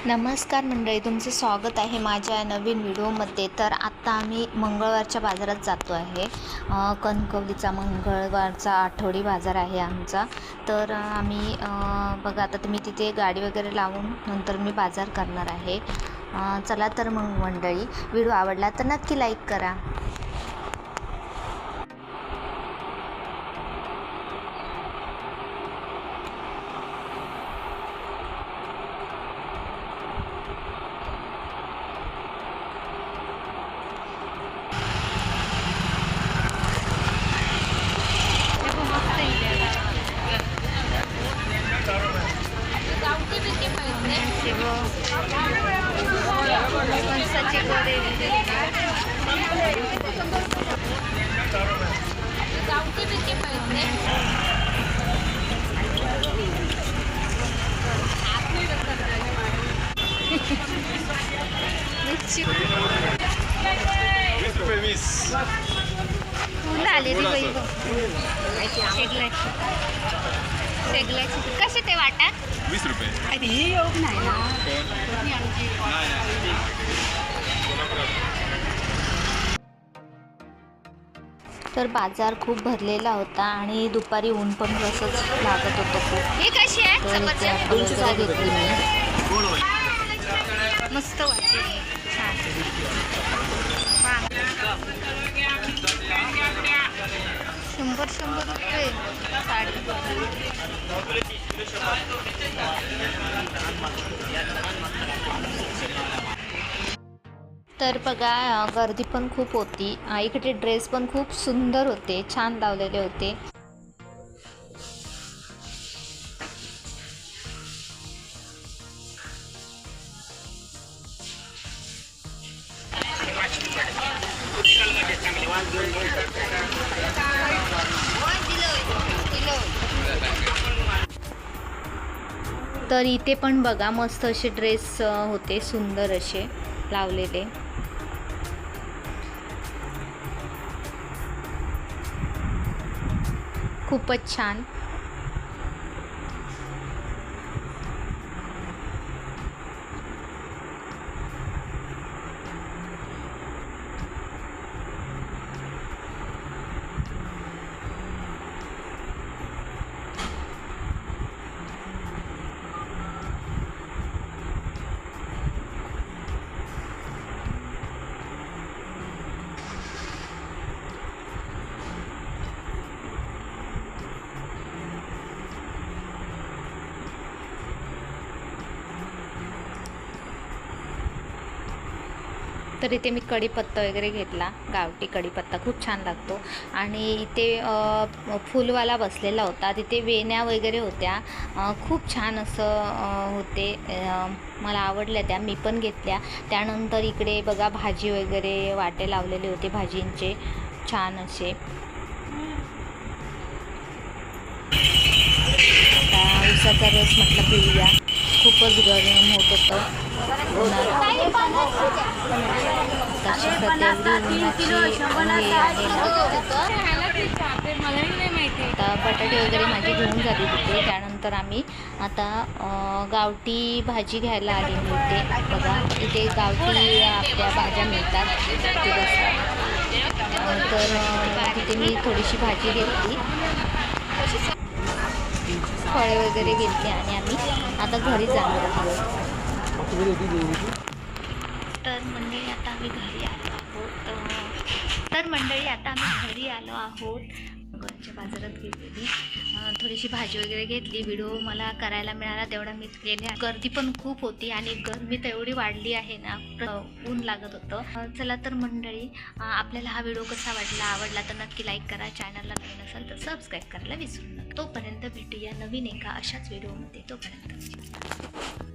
नमस्कार मंडळी, तुमचं स्वागत आहे माझ्या नवीन व्हिडिओमध्ये। तर आत्ता आम्ही मंगळवारच्या बाजारात जातो आहे। कणकवलीचा मंगळवारचा आठवडी बाजार आहे आमचा। तर आम्ही बघा आता तुम्ही तिथे गाडी वगैरे लावून नंतर मी बाजार करणार आहे। चला तर मग मंडळी, व्हिडिओ आवडला तर नक्की लाईक करा। कसे ते वाटा 20 रुपये। अरे योग नाही ना। तर बाजार खूप भरलेला होता आणि दुपारी ऊन पण असंच लागत होतं खूप। हे कशी आहे घेतली मी, मस्त वाटते, छान। 100 रुपये साडी। तर बघा गर्दी पण खूप होती। इकडे ड्रेस पण खूप सुंदर होते, छान लावलेले होते। तर इथे पण बघा मस्त असे ड्रेस होते, सुंदर असे लावलेले। खूपच छान। तर इथे मी कढीपत्ता वगैरे घेतला, गावठी कढीपत्ता खूप छान लागतो। आणि इथे फुलवाला बसलेला होता, तिथे वेण्या वगैरे होत्या, खूप छान असं होते, मला आवडल्या त्या, मी पण घेतल्या। त्यानंतर इकडे बघा भाजी वगैरे वाटे लावलेले होते, भाजींचे छान असे। उसाचा रस म्हटलं पिऊया, खूपच गरम होत होतं आता बटाटे वगैरे माझी घेऊन झाली तिथे। त्यानंतर आम्ही आता गावठी भाजी घ्यायला आलेली होते। बघा इथे गावठी आपल्या भाज्या मिळतात तर तिथे मी थोडीशी भाजी घेतली, फळे वगैरे घेतली आणि आम्ही आता घरी जाणार आहोत। तर मंडळी आता आम्ही घरी आलो आहोत। घरच्या बाजारात गेलेली, थोडीशी भाजी वगैरे घेतली। व्हिडिओ मला करायला मिळाला तेवढा मी केले। गर्दी पण खूप होती आणि गरमी तर एवढी वाढली आहे ना, ऊन लागत होतं। चला तर मंडळी, आपल्याला हा व्हिडिओ कसा आवडला तर नक्की लाईक करा। चॅनलला नवीन असाल तर सबस्क्राईब करायला विसरू नका। तोपर्यंत भेटूया नवीन एका अशाच व्हिडिओमध्ये, तोपर्यंत